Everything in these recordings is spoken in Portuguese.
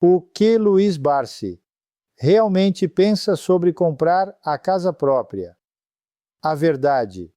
O que Luiz Barsi realmente pensa sobre comprar a casa própria? A verdade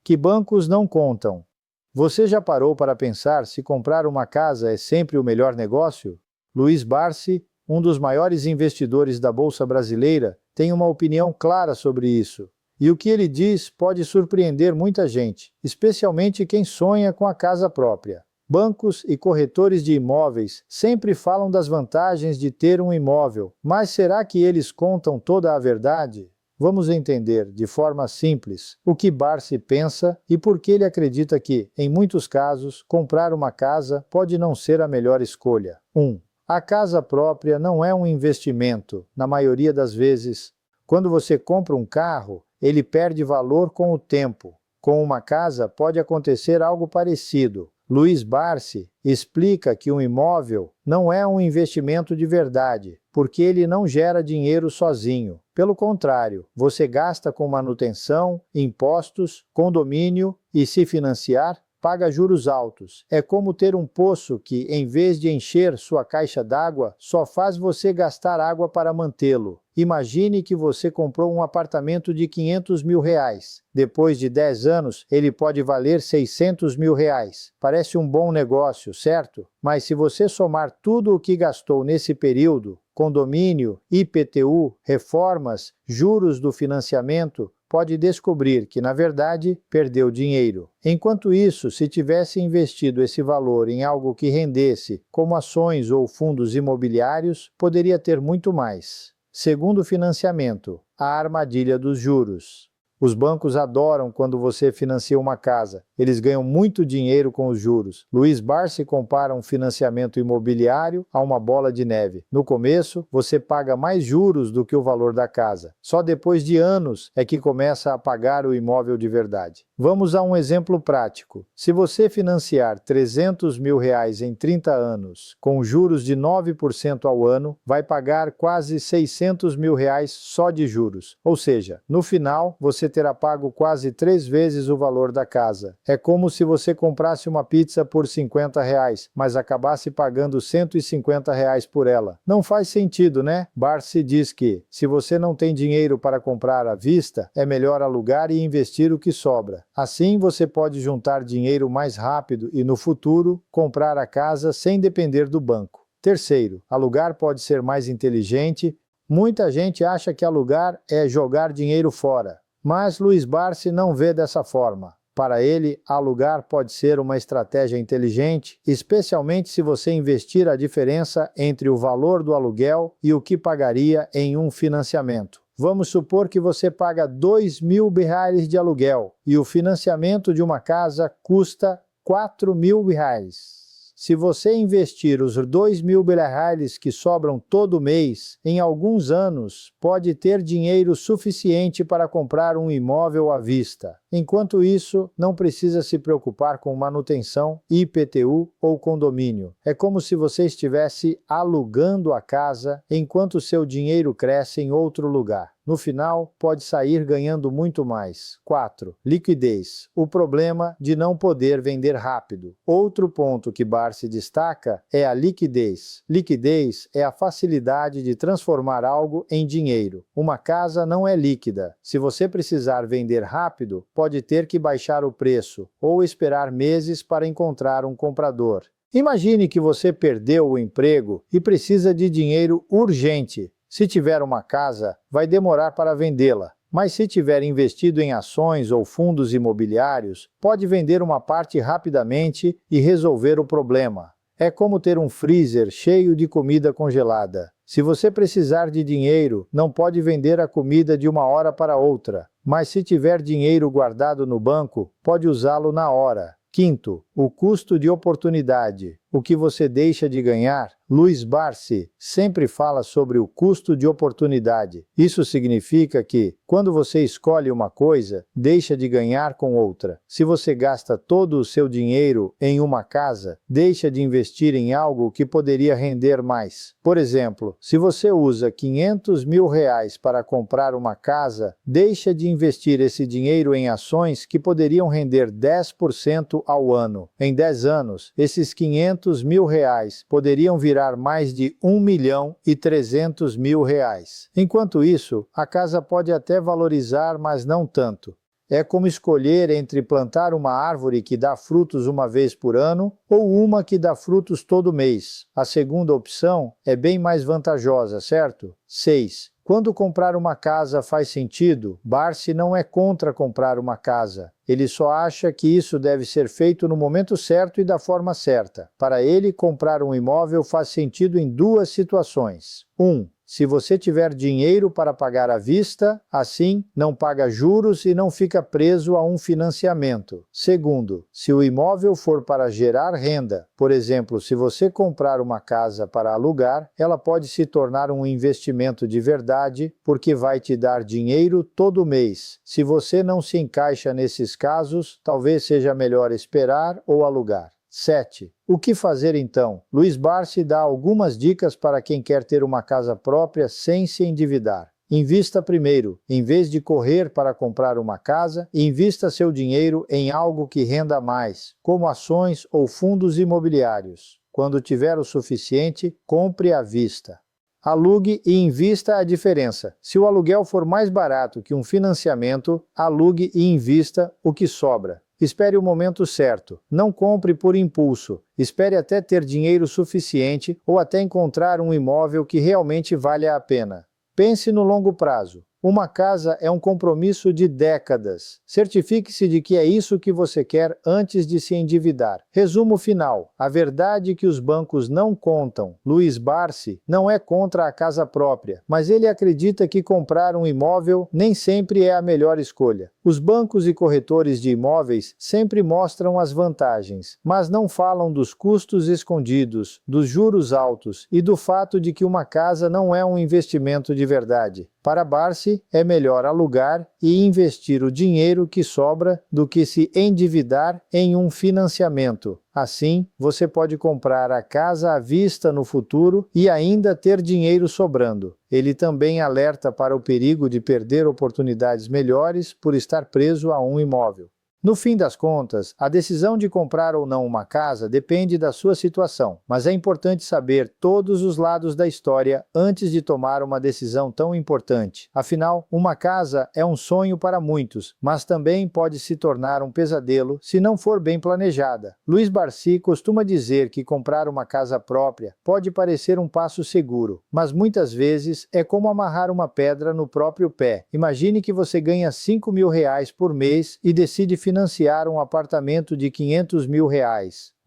que bancos não contam. Você já parou para pensar se comprar uma casa é sempre o melhor negócio? Luiz Barsi, um dos maiores investidores da Bolsa Brasileira, tem uma opinião clara sobre isso. E o que ele diz pode surpreender muita gente, especialmente quem sonha com a casa própria. Bancos e corretores de imóveis sempre falam das vantagens de ter um imóvel, mas será que eles contam toda a verdade? Vamos entender, de forma simples, o que Barsi pensa e por que ele acredita que, em muitos casos, comprar uma casa pode não ser a melhor escolha. 1. A casa própria não é um investimento. Na maioria das vezes, quando você compra um carro, ele perde valor com o tempo. Com uma casa pode acontecer algo parecido. Luiz Barsi explica que um imóvel não é um investimento de verdade, porque ele não gera dinheiro sozinho. Pelo contrário, você gasta com manutenção, impostos, condomínio e, se financiar, paga juros altos. É como ter um poço que, em vez de encher sua caixa d'água, só faz você gastar água para mantê-lo. Imagine que você comprou um apartamento de R$500 mil. Depois de 10 anos, ele pode valer R$600 mil. Parece um bom negócio, certo? Mas se você somar tudo o que gastou nesse período, condomínio, IPTU, reformas, juros do financiamento, pode descobrir que, na verdade, perdeu dinheiro. Enquanto isso, se tivesse investido esse valor em algo que rendesse, como ações ou fundos imobiliários, poderia ter muito mais. Segundo financiamento, a armadilha dos juros. Os bancos adoram quando você financia uma casa. Eles ganham muito dinheiro com os juros. Luiz Barsi compara um financiamento imobiliário a uma bola de neve. No começo, você paga mais juros do que o valor da casa. Só depois de anos é que começa a pagar o imóvel de verdade. Vamos a um exemplo prático. Se você financiar R$300 mil em 30 anos, com juros de 9% ao ano, vai pagar quase R$600 mil só de juros. Ou seja, no final, você terá pago quase 3 vezes o valor da casa. É como se você comprasse uma pizza por R$50, mas acabasse pagando R$150 por ela. Não faz sentido, né? Barsi diz que, se você não tem dinheiro para comprar à vista, é melhor alugar e investir o que sobra. Assim, você pode juntar dinheiro mais rápido e, no futuro, comprar a casa sem depender do banco. Terceiro, alugar pode ser mais inteligente. Muita gente acha que alugar é jogar dinheiro fora. Mas Luiz Barsi não vê dessa forma. Para ele, alugar pode ser uma estratégia inteligente, especialmente se você investir a diferença entre o valor do aluguel e o que pagaria em um financiamento. Vamos supor que você paga R$2 mil de aluguel e o financiamento de uma casa custa R$4 mil. Se você investir os R$2 mil que sobram todo mês, em alguns anos, pode ter dinheiro suficiente para comprar um imóvel à vista. Enquanto isso, não precisa se preocupar com manutenção, IPTU ou condomínio. É como se você estivesse alugando a casa enquanto seu dinheiro cresce em outro lugar. No final, pode sair ganhando muito mais. 4. Liquidez. O problema de não poder vender rápido. Outro ponto que Barsi destaca é a liquidez. Liquidez é a facilidade de transformar algo em dinheiro. Uma casa não é líquida. Se você precisar vender rápido, pode ter que baixar o preço ou esperar meses para encontrar um comprador. Imagine que você perdeu o emprego e precisa de dinheiro urgente. Se tiver uma casa, vai demorar para vendê-la, mas se tiver investido em ações ou fundos imobiliários, pode vender uma parte rapidamente e resolver o problema. É como ter um freezer cheio de comida congelada. Se você precisar de dinheiro, não pode vender a comida de uma hora para outra, mas se tiver dinheiro guardado no banco, pode usá-lo na hora. Quinto, o custo de oportunidade. O que você deixa de ganhar? Luiz Barsi sempre fala sobre o custo de oportunidade. Isso significa que, quando você escolhe uma coisa, deixa de ganhar com outra. Se você gasta todo o seu dinheiro em uma casa, deixa de investir em algo que poderia render mais. Por exemplo, se você usa R$500 mil para comprar uma casa, deixa de investir esse dinheiro em ações que poderiam render 10% ao ano. ano. Em 10 anos, esses R$ 500 mil poderiam virar mais de R$ 1.300.000. Enquanto isso, a casa pode até valorizar, mas não tanto. É como escolher entre plantar uma árvore que dá frutos uma vez por ano ou uma que dá frutos todo mês. A segunda opção é bem mais vantajosa, certo? 6. Quando comprar uma casa faz sentido, Barsi não é contra comprar uma casa. Ele só acha que isso deve ser feito no momento certo e da forma certa. Para ele, comprar um imóvel faz sentido em duas situações. 1. Se você tiver dinheiro para pagar à vista, assim, não paga juros e não fica preso a um financiamento. Segundo, se o imóvel for para gerar renda, por exemplo, se você comprar uma casa para alugar, ela pode se tornar um investimento de verdade, porque vai te dar dinheiro todo mês. Se você não se encaixa nesses casos, talvez seja melhor esperar ou alugar. 7. O que fazer então? Luiz Barsi dá algumas dicas para quem quer ter uma casa própria sem se endividar. Invista primeiro. Em vez de correr para comprar uma casa, invista seu dinheiro em algo que renda mais, como ações ou fundos imobiliários. Quando tiver o suficiente, compre à vista. Alugue e invista a diferença. Se o aluguel for mais barato que um financiamento, alugue e invista o que sobra. Espere o momento certo. Não compre por impulso. Espere até ter dinheiro suficiente ou até encontrar um imóvel que realmente valha a pena. Pense no longo prazo. Uma casa é um compromisso de décadas. Certifique-se de que é isso que você quer antes de se endividar. Resumo final. A verdade que os bancos não contam. Luiz Barsi não é contra a casa própria, mas ele acredita que comprar um imóvel nem sempre é a melhor escolha. Os bancos e corretores de imóveis sempre mostram as vantagens, mas não falam dos custos escondidos, dos juros altos e do fato de que uma casa não é um investimento de verdade. Para Barsi, é melhor alugar e investir o dinheiro que sobra do que se endividar em um financiamento. Assim, você pode comprar a casa à vista no futuro e ainda ter dinheiro sobrando. Ele também alerta para o perigo de perder oportunidades melhores por estar preso a um imóvel. No fim das contas, a decisão de comprar ou não uma casa depende da sua situação, mas é importante saber todos os lados da história antes de tomar uma decisão tão importante. Afinal, uma casa é um sonho para muitos, mas também pode se tornar um pesadelo se não for bem planejada. Luiz Barsi costuma dizer que comprar uma casa própria pode parecer um passo seguro, mas muitas vezes é como amarrar uma pedra no próprio pé. Imagine que você ganha R$ 5.000 por mês e decide financiar um apartamento de R$ 500 mil.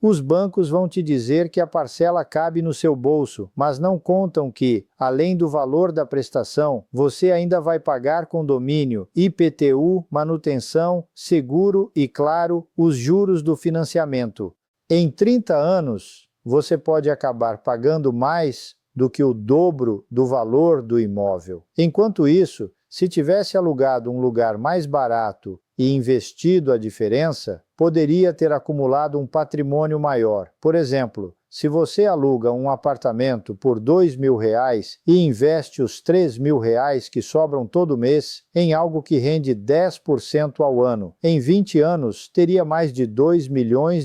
Os bancos vão te dizer que a parcela cabe no seu bolso, mas não contam que, além do valor da prestação, você ainda vai pagar condomínio, IPTU, manutenção, seguro e, claro, os juros do financiamento. Em 30 anos, você pode acabar pagando mais do que o dobro do valor do imóvel. Enquanto isso, se tivesse alugado um lugar mais barato e investido a diferença, poderia ter acumulado um patrimônio maior. Por exemplo, se você aluga um apartamento por R$ 2.000 e investe os R$ 3.000 que sobram todo mês em algo que rende 10% ao ano, em 20 anos teria mais de R$ 2 milhões.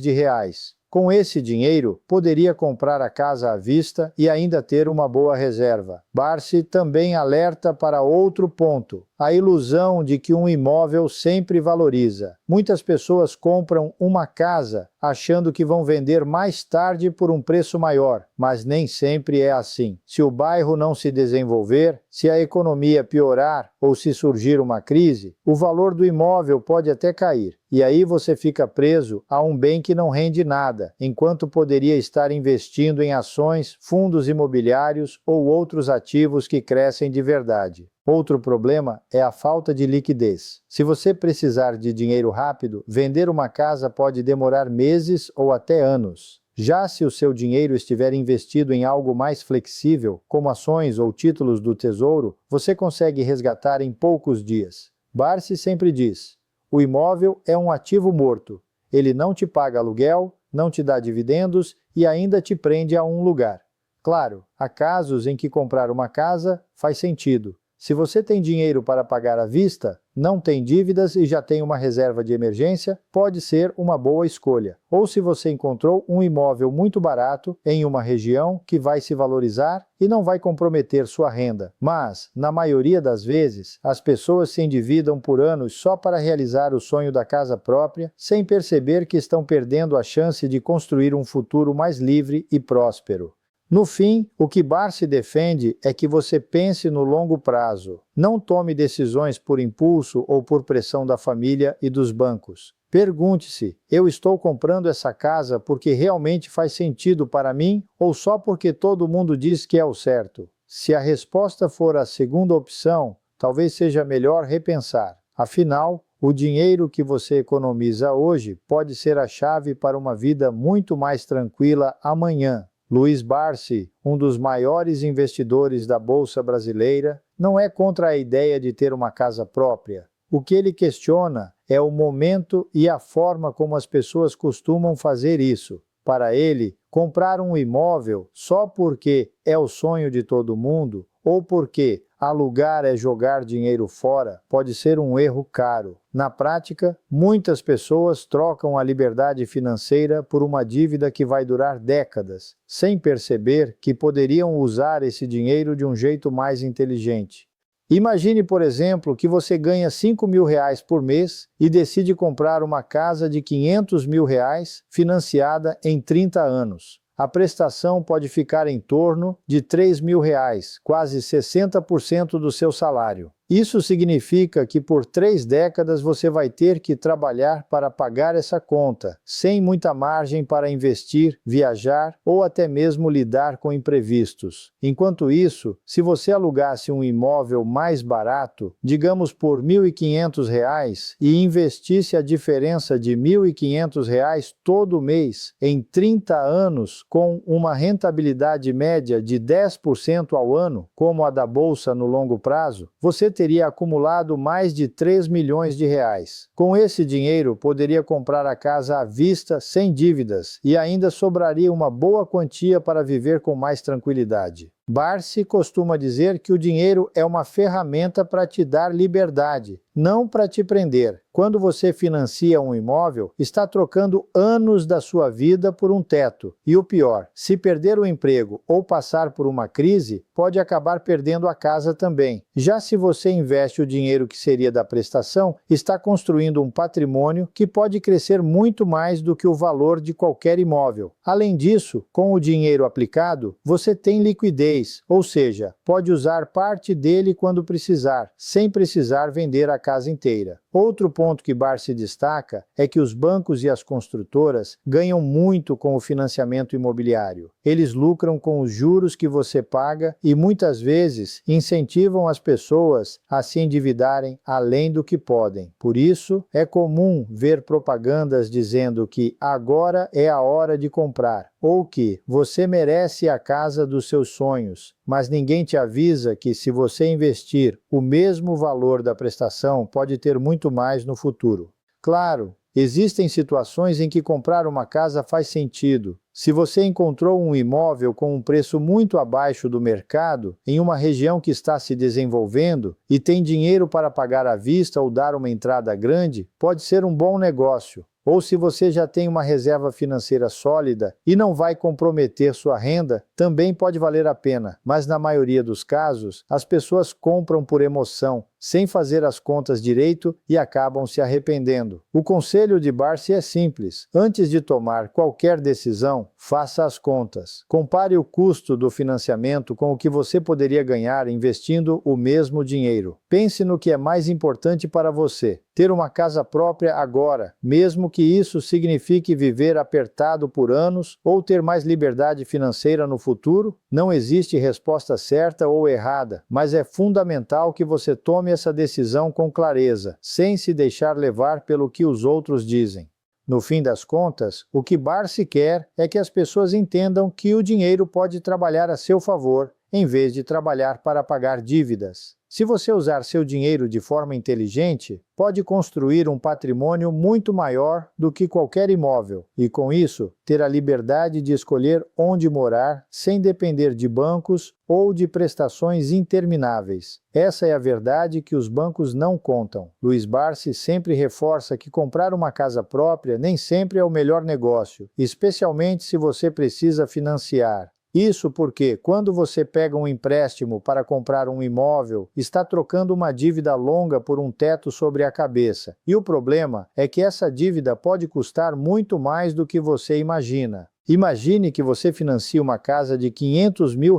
Com esse dinheiro, poderia comprar a casa à vista e ainda ter uma boa reserva. Barsi também alerta para outro ponto: a ilusão de que um imóvel sempre valoriza. Muitas pessoas compram uma casa achando que vão vender mais tarde por um preço maior, mas nem sempre é assim. Se o bairro não se desenvolver, se a economia piorar ou se surgir uma crise, o valor do imóvel pode até cair. E aí você fica preso a um bem que não rende nada, enquanto poderia estar investindo em ações, fundos imobiliários ou outros ativos que crescem de verdade. Outro problema é a falta de liquidez. Se você precisar de dinheiro rápido, vender uma casa pode demorar meses ou até anos. Já se o seu dinheiro estiver investido em algo mais flexível, como ações ou títulos do Tesouro, você consegue resgatar em poucos dias. Barsi sempre diz: o imóvel é um ativo morto. Ele não te paga aluguel, não te dá dividendos e ainda te prende a um lugar. Claro, há casos em que comprar uma casa faz sentido. Se você tem dinheiro para pagar à vista, não tem dívidas e já tem uma reserva de emergência, pode ser uma boa escolha. Ou se você encontrou um imóvel muito barato em uma região que vai se valorizar e não vai comprometer sua renda. Mas, na maioria das vezes, as pessoas se endividam por anos só para realizar o sonho da casa própria, sem perceber que estão perdendo a chance de construir um futuro mais livre e próspero. No fim, o que Barsi defende é que você pense no longo prazo. Não tome decisões por impulso ou por pressão da família e dos bancos. Pergunte-se: eu estou comprando essa casa porque realmente faz sentido para mim ou só porque todo mundo diz que é o certo? Se a resposta for a segunda opção, talvez seja melhor repensar. Afinal, o dinheiro que você economiza hoje pode ser a chave para uma vida muito mais tranquila amanhã. Luiz Barsi, um dos maiores investidores da Bolsa Brasileira, não é contra a ideia de ter uma casa própria. O que ele questiona é o momento e a forma como as pessoas costumam fazer isso. Para ele, comprar um imóvel só porque é o sonho de todo mundo ou porque alugar é jogar dinheiro fora pode ser um erro caro. Na prática, muitas pessoas trocam a liberdade financeira por uma dívida que vai durar décadas, sem perceber que poderiam usar esse dinheiro de um jeito mais inteligente. Imagine, por exemplo, que você ganha R$ 5.000 por mês e decide comprar uma casa de R$ 500.000 financiada em 30 anos. A prestação pode ficar em torno de R$ 3.000, quase 60% do seu salário. Isso significa que por 3 décadas você vai ter que trabalhar para pagar essa conta, sem muita margem para investir, viajar ou até mesmo lidar com imprevistos. Enquanto isso, se você alugasse um imóvel mais barato, digamos por R$ 1.500, e investisse a diferença de R$ 1.500 todo mês em 30 anos com uma rentabilidade média de 10% ao ano, como a da Bolsa no longo prazo, você teria acumulado mais de 3 milhões de reais. Com esse dinheiro, poderia comprar a casa à vista, sem dívidas, e ainda sobraria uma boa quantia para viver com mais tranquilidade. Barsi costuma dizer que o dinheiro é uma ferramenta para te dar liberdade, não para te prender. Quando você financia um imóvel, está trocando anos da sua vida por um teto. E o pior, se perder o emprego ou passar por uma crise, pode acabar perdendo a casa também. Já se você investe o dinheiro que seria da prestação, está construindo um patrimônio que pode crescer muito mais do que o valor de qualquer imóvel. Além disso, com o dinheiro aplicado, você tem liquidez, ou seja, pode usar parte dele quando precisar, sem precisar vender a casa inteira. Outro ponto que Barsi destaca é que os bancos e as construtoras ganham muito com o financiamento imobiliário. Eles lucram com os juros que você paga e muitas vezes incentivam as pessoas a se endividarem além do que podem. Por isso, é comum ver propagandas dizendo que agora é a hora de comprar, ou que você merece a casa dos seus sonhos, mas ninguém te avisa que se você investir o mesmo valor da prestação, pode ter muito mais no futuro. Claro, existem situações em que comprar uma casa faz sentido. Se você encontrou um imóvel com um preço muito abaixo do mercado, em uma região que está se desenvolvendo, e tem dinheiro para pagar à vista ou dar uma entrada grande, pode ser um bom negócio. Ou se você já tem uma reserva financeira sólida e não vai comprometer sua renda, também pode valer a pena. Mas na maioria dos casos, as pessoas compram por emoção, sem fazer as contas direito e acabam se arrependendo. O conselho de Barsi é simples. Antes de tomar qualquer decisão, faça as contas. Compare o custo do financiamento com o que você poderia ganhar investindo o mesmo dinheiro. Pense no que é mais importante para você. Ter uma casa própria agora, mesmo que isso signifique viver apertado por anos ou ter mais liberdade financeira no futuro, não existe resposta certa ou errada, mas é fundamental que você tome essa decisão com clareza, sem se deixar levar pelo que os outros dizem. No fim das contas, o que Barsi quer é que as pessoas entendam que o dinheiro pode trabalhar a seu favor, em vez de trabalhar para pagar dívidas. Se você usar seu dinheiro de forma inteligente, pode construir um patrimônio muito maior do que qualquer imóvel e, com isso, ter a liberdade de escolher onde morar sem depender de bancos ou de prestações intermináveis. Essa é a verdade que os bancos não contam. Luiz Barsi sempre reforça que comprar uma casa própria nem sempre é o melhor negócio, especialmente se você precisa financiar. Isso porque, quando você pega um empréstimo para comprar um imóvel, está trocando uma dívida longa por um teto sobre a cabeça. E o problema é que essa dívida pode custar muito mais do que você imagina. Imagine que você financia uma casa de R$ 500 mil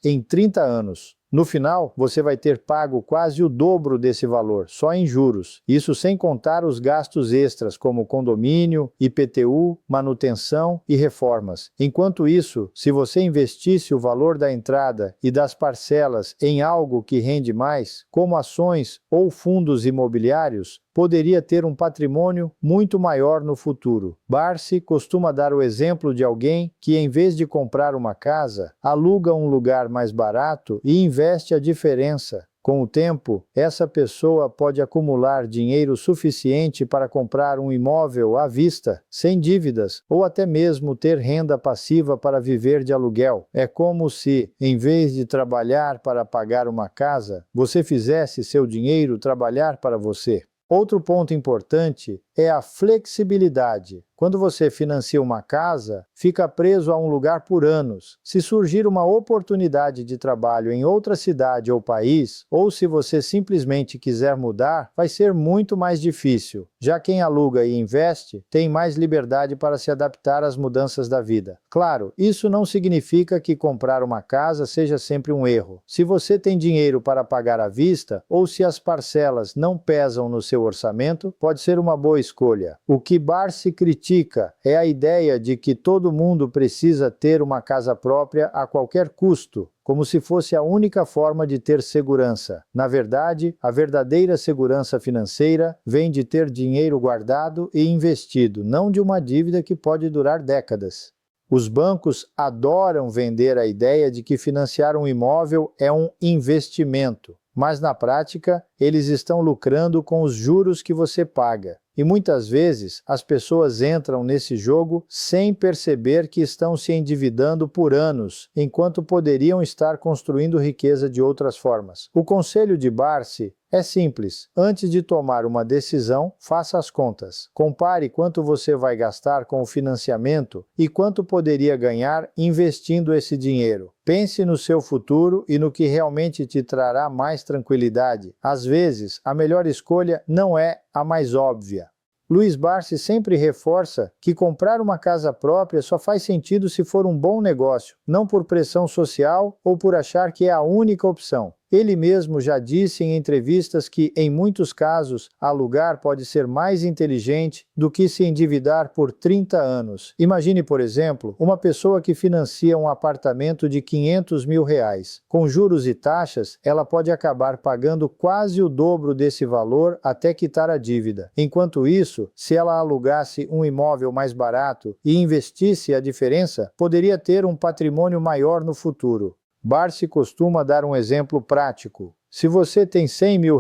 em 30 anos. No final, você vai ter pago quase o dobro desse valor, só em juros. Isso sem contar os gastos extras, como condomínio, IPTU, manutenção e reformas. Enquanto isso, se você investisse o valor da entrada e das parcelas em algo que rende mais, como ações ou fundos imobiliários, poderia ter um patrimônio muito maior no futuro. Barsi costuma dar o exemplo de alguém que, em vez de comprar uma casa, aluga um lugar mais barato e investe a diferença. Com o tempo, essa pessoa pode acumular dinheiro suficiente para comprar um imóvel à vista, sem dívidas, ou até mesmo ter renda passiva para viver de aluguel. É como se, em vez de trabalhar para pagar uma casa, você fizesse seu dinheiro trabalhar para você. Outro ponto importante é a flexibilidade. Quando você financia uma casa, fica preso a um lugar por anos. Se surgir uma oportunidade de trabalho em outra cidade ou país, ou se você simplesmente quiser mudar, vai ser muito mais difícil. Já quem aluga e investe tem mais liberdade para se adaptar às mudanças da vida. Claro, isso não significa que comprar uma casa seja sempre um erro. Se você tem dinheiro para pagar à vista, ou se as parcelas não pesam no seu orçamento, pode ser uma boa escolha. O que Barsi critica é a ideia de que todo mundo precisa ter uma casa própria a qualquer custo, como se fosse a única forma de ter segurança. Na verdade, a verdadeira segurança financeira vem de ter dinheiro guardado e investido, não de uma dívida que pode durar décadas. Os bancos adoram vender a ideia de que financiar um imóvel é um investimento, mas na prática, eles estão lucrando com os juros que você paga. E muitas vezes, as pessoas entram nesse jogo sem perceber que estão se endividando por anos, enquanto poderiam estar construindo riqueza de outras formas. O conselho de Barsi é simples. Antes de tomar uma decisão, faça as contas. Compare quanto você vai gastar com o financiamento e quanto poderia ganhar investindo esse dinheiro. Pense no seu futuro e no que realmente te trará mais tranquilidade. Às vezes, a melhor escolha não é a mais óbvia. Luiz Barsi sempre reforça que comprar uma casa própria só faz sentido se for um bom negócio, não por pressão social ou por achar que é a única opção. Ele mesmo já disse em entrevistas que, em muitos casos, alugar pode ser mais inteligente do que se endividar por 30 anos. Imagine, por exemplo, uma pessoa que financia um apartamento de R$ 500 mil. Com juros e taxas, ela pode acabar pagando quase o dobro desse valor até quitar a dívida. Enquanto isso, se ela alugasse um imóvel mais barato e investisse a diferença, poderia ter um patrimônio maior no futuro. Barsi costuma dar um exemplo prático. Se você tem R$ 100 mil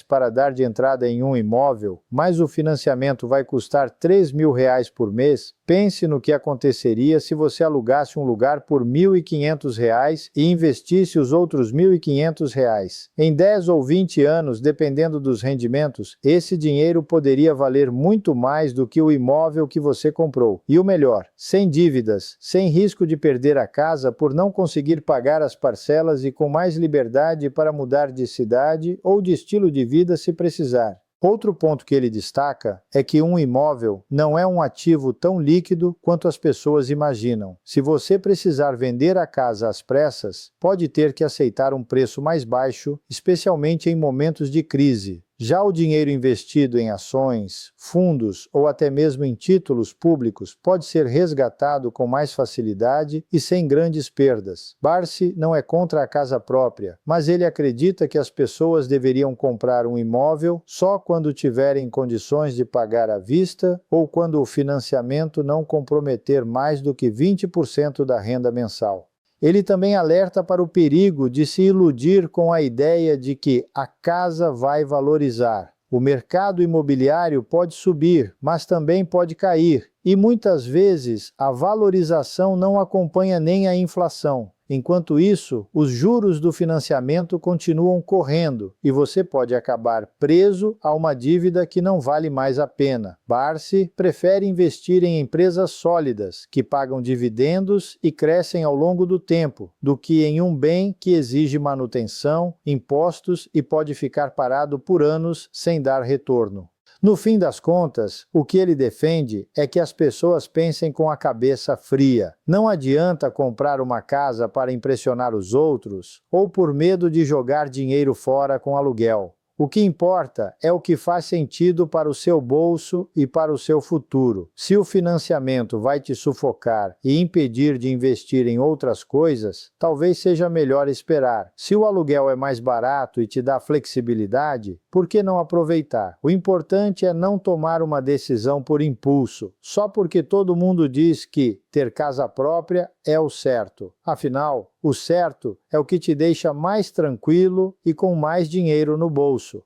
para dar de entrada em um imóvel, mas o financiamento vai custar R$ 3 mil por mês, pense no que aconteceria se você alugasse um lugar por R$ 1.500 e investisse os outros R$ 1.500. Em 10 ou 20 anos, dependendo dos rendimentos, esse dinheiro poderia valer muito mais do que o imóvel que você comprou. E o melhor, sem dívidas, sem risco de perder a casa por não conseguir pagar as parcelas e com mais liberdade para mudar de cidade ou de estilo de vida se precisar. Outro ponto que ele destaca é que um imóvel não é um ativo tão líquido quanto as pessoas imaginam. Se você precisar vender a casa às pressas, pode ter que aceitar um preço mais baixo, especialmente em momentos de crise. Já o dinheiro investido em ações, fundos ou até mesmo em títulos públicos pode ser resgatado com mais facilidade e sem grandes perdas. Barsi não é contra a casa própria, mas ele acredita que as pessoas deveriam comprar um imóvel só quando tiverem condições de pagar à vista ou quando o financiamento não comprometer mais do que 20% da renda mensal. Ele também alerta para o perigo de se iludir com a ideia de que a casa vai valorizar. O mercado imobiliário pode subir, mas também pode cair, e muitas vezes a valorização não acompanha nem a inflação. Enquanto isso, os juros do financiamento continuam correndo e você pode acabar preso a uma dívida que não vale mais a pena. Barsi prefere investir em empresas sólidas, que pagam dividendos e crescem ao longo do tempo, do que em um bem que exige manutenção, impostos e pode ficar parado por anos sem dar retorno. No fim das contas, o que ele defende é que as pessoas pensem com a cabeça fria. Não adianta comprar uma casa para impressionar os outros ou por medo de jogar dinheiro fora com aluguel. O que importa é o que faz sentido para o seu bolso e para o seu futuro. Se o financiamento vai te sufocar e impedir de investir em outras coisas, talvez seja melhor esperar. Se o aluguel é mais barato e te dá flexibilidade, por que não aproveitar? O importante é não tomar uma decisão por impulso, só porque todo mundo diz que ter casa própria é o certo. Afinal, o certo é o que te deixa mais tranquilo e com mais dinheiro no bolso.